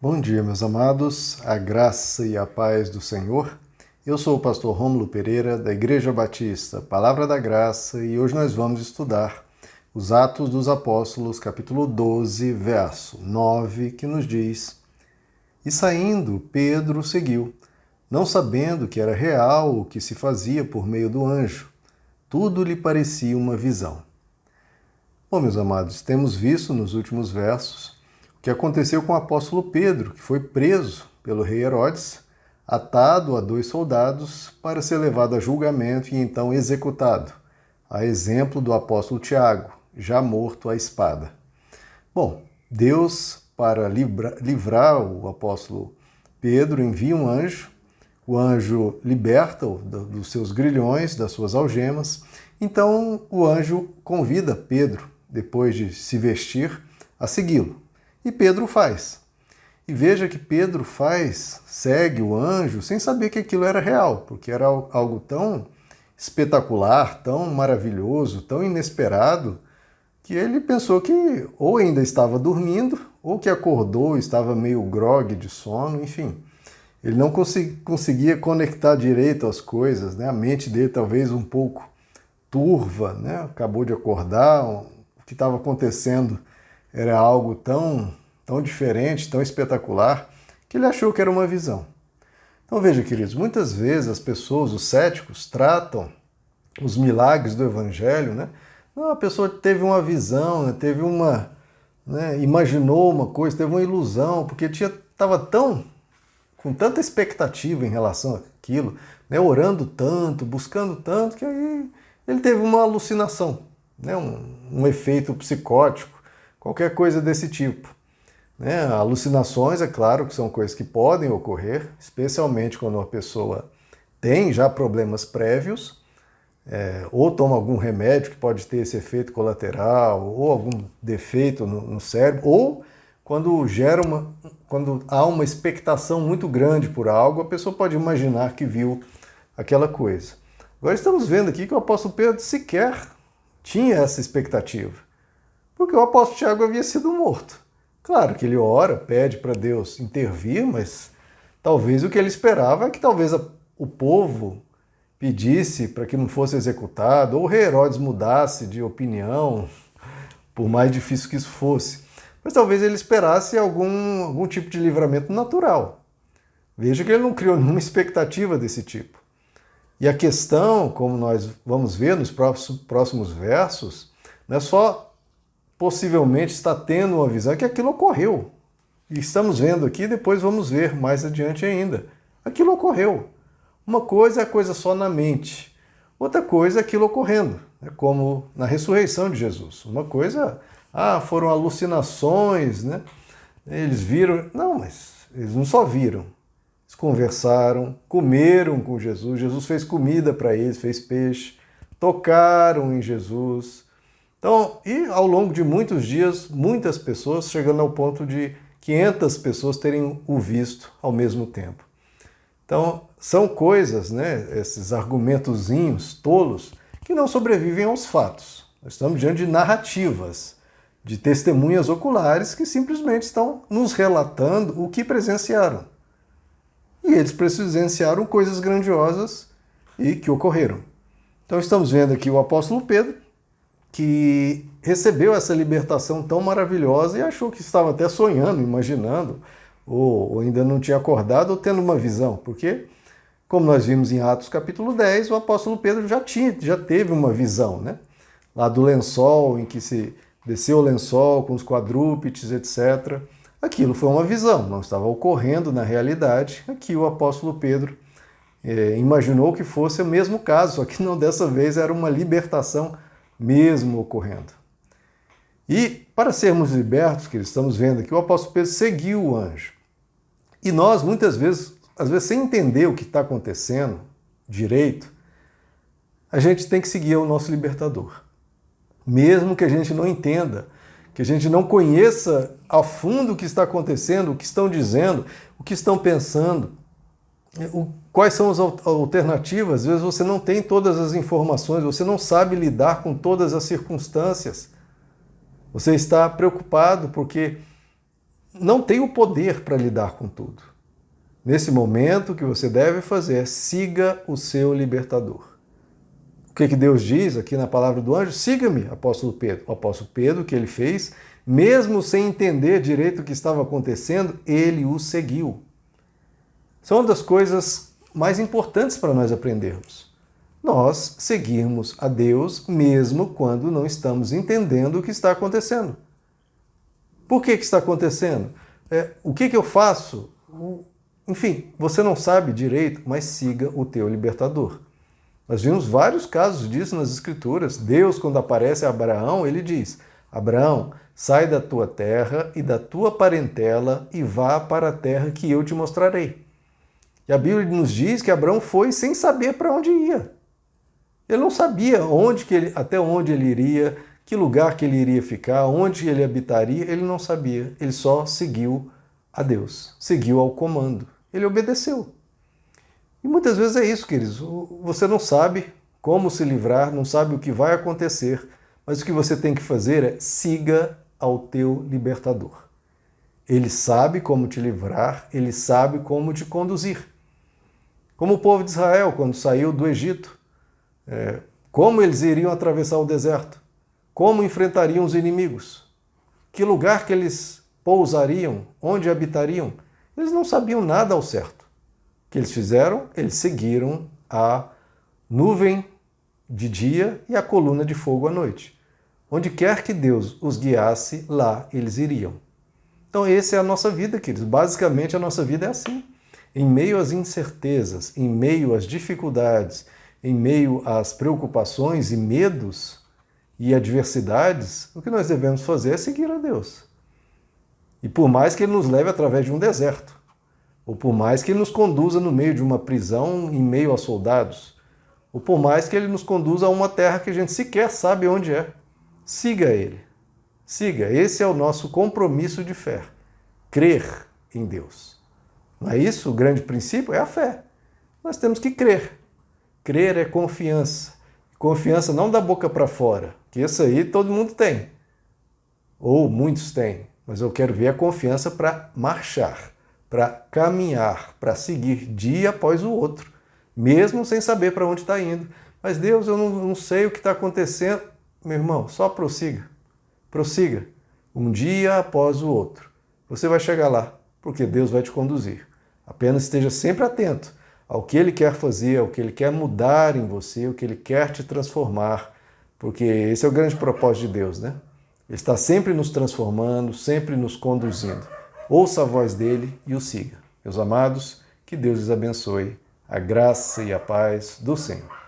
Bom dia, meus amados, a graça e a paz do Senhor. Eu sou o pastor Rômulo Pereira, da Igreja Batista Palavra da Graça, e hoje nós vamos estudar os Atos dos Apóstolos, capítulo 12, verso 9, que nos diz: E saindo, Pedro seguiu, não sabendo que era real o que se fazia por meio do anjo. Tudo lhe parecia uma visão. Bom, meus amados, temos visto nos últimos versos o que aconteceu com o apóstolo Pedro, que foi preso pelo rei Herodes, atado a 2 soldados para ser levado a julgamento e então executado, a exemplo do apóstolo Tiago, já morto à espada. Bom, Deus, para livrar o apóstolo Pedro, envia um anjo. O anjo liberta-o dos seus grilhões, das suas algemas. Então o anjo convida Pedro, depois de se vestir, a segui-lo. E Pedro faz. E veja que Pedro segue o anjo sem saber que aquilo era real, porque era algo tão espetacular, tão maravilhoso, tão inesperado, que ele pensou que ou ainda estava dormindo, ou que acordou, estava meio grogue de sono, enfim. Ele não conseguia conectar direito as coisas, né? A mente dele talvez um pouco turva, né? Acabou de acordar, o que estava acontecendo era algo tão diferente, tão espetacular, que ele achou que era uma visão. Então veja, queridos, muitas vezes as pessoas, os céticos, tratam os milagres do Evangelho, né? Não, a pessoa teve uma visão, né? Teve uma, né? Imaginou uma coisa, teve uma ilusão, porque estava com tanta expectativa em relação àquilo, né? Orando tanto, buscando tanto, que aí ele teve uma alucinação, né? Um efeito psicótico, qualquer coisa desse tipo. Né? Alucinações, é claro, que são coisas que podem ocorrer, especialmente quando uma pessoa tem já problemas prévios, ou toma algum remédio que pode ter esse efeito colateral, ou algum defeito no cérebro, ou quando quando há uma expectação muito grande por algo, a pessoa pode imaginar que viu aquela coisa. Agora estamos vendo aqui que o apóstolo Pedro sequer tinha essa expectativa, porque o apóstolo Tiago havia sido morto. Claro que ele ora, pede para Deus intervir, mas talvez o que ele esperava é que talvez o povo pedisse para que não fosse executado, ou o rei Herodes mudasse de opinião, por mais difícil que isso fosse. Mas talvez ele esperasse algum tipo de livramento natural. Veja que ele não criou nenhuma expectativa desse tipo. E a questão, como nós vamos ver nos próximos versos, não é só possivelmente está tendo uma visão que aquilo ocorreu. E estamos vendo aqui, depois vamos ver mais adiante ainda. Aquilo ocorreu. Uma coisa é a coisa só na mente. Outra coisa é aquilo ocorrendo, né? Como na ressurreição de Jesus. Uma coisa, foram alucinações, né? Eles viram. Não, mas eles não só viram. Eles conversaram, comeram com Jesus. Jesus fez comida para eles, fez peixe. Tocaram em Jesus. Então, e ao longo de muitos dias, muitas pessoas, chegando ao ponto de 500 pessoas terem o visto ao mesmo tempo. Então, são coisas, né, esses argumentozinhos tolos, que não sobrevivem aos fatos. Nós estamos diante de narrativas, de testemunhas oculares que simplesmente estão nos relatando o que presenciaram. E eles presenciaram coisas grandiosas e que ocorreram. Então, estamos vendo aqui o apóstolo Pedro, que recebeu essa libertação tão maravilhosa e achou que estava até sonhando, imaginando, ou ainda não tinha acordado, ou tendo uma visão, porque, como nós vimos em Atos capítulo 10, o apóstolo Pedro já teve uma visão, né? Lá do lençol, em que se desceu o lençol com os quadrúpedes, etc. Aquilo foi uma visão, não estava ocorrendo na realidade. Aqui o apóstolo Pedro imaginou que fosse o mesmo caso, só que não, dessa vez era uma libertação mesmo ocorrendo. E para sermos libertos, que estamos vendo aqui, o apóstolo Pedro seguiu o anjo. E nós, muitas vezes, às vezes sem entender o que está acontecendo direito, a gente tem que seguir o nosso libertador. Mesmo que a gente não entenda, que a gente não conheça a fundo o que está acontecendo, o que estão dizendo, o que estão pensando, quais são as alternativas. Às vezes você não tem todas as informações, você não sabe lidar com todas as circunstâncias. Você está preocupado porque não tem o poder para lidar com tudo. Nesse momento, o que você deve fazer é siga o seu libertador. O que Deus diz aqui na palavra do anjo? Siga-me, apóstolo Pedro. O apóstolo Pedro, o que ele fez, mesmo sem entender direito o que estava acontecendo, ele o seguiu. São uma das coisas mais importantes para nós aprendermos. Nós seguirmos a Deus mesmo quando não estamos entendendo o que está acontecendo. Por que está acontecendo? O que eu faço? Enfim, você não sabe direito, mas siga o teu libertador. Nós vimos vários casos disso nas Escrituras. Deus, quando aparece a Abraão, ele diz: Abraão, sai da tua terra e da tua parentela e vá para a terra que eu te mostrarei. E a Bíblia nos diz que Abraão foi sem saber para onde ia. Ele não sabia até onde ele iria, que lugar que ele iria ficar, onde ele habitaria, ele não sabia. Ele só seguiu a Deus, seguiu ao comando. Ele obedeceu. E muitas vezes é isso, queridos. Você não sabe como se livrar, não sabe o que vai acontecer, mas o que você tem que fazer é siga ao teu libertador. Ele sabe como te livrar, ele sabe como te conduzir. Como o povo de Israel, quando saiu do Egito, como eles iriam atravessar o deserto, como enfrentariam os inimigos, que lugar que eles pousariam, onde habitariam. Eles não sabiam nada ao certo. O que eles fizeram? Eles seguiram a nuvem de dia e a coluna de fogo à noite. Onde quer que Deus os guiasse, lá eles iriam. Então essa é a nossa vida, queridos. Basicamente a nossa vida é assim. Em meio às incertezas, em meio às dificuldades, em meio às preocupações e medos e adversidades, o que nós devemos fazer é seguir a Deus. E por mais que Ele nos leve através de um deserto, ou por mais que Ele nos conduza no meio de uma prisão, em meio a soldados, ou por mais que Ele nos conduza a uma terra que a gente sequer sabe onde é, siga Ele. Siga. Esse é o nosso compromisso de fé. Crer em Deus. Não é isso? O grande princípio é a fé. Nós temos que crer. Crer é confiança. Confiança não da boca para fora, que isso aí todo mundo tem. Ou muitos têm. Mas eu quero ver a confiança para marchar, para caminhar, para seguir dia após o outro, mesmo sem saber para onde está indo. Mas Deus, eu não sei o que está acontecendo. Meu irmão, só prossiga. Prossiga. Um dia após o outro. Você vai chegar lá, porque Deus vai te conduzir. Apenas esteja sempre atento ao que Ele quer fazer, ao que Ele quer mudar em você, o que Ele quer te transformar, porque esse é o grande propósito de Deus, né? Ele está sempre nos transformando, sempre nos conduzindo. Ouça a voz dele e o siga. Meus amados, que Deus os abençoe. A graça e a paz do Senhor.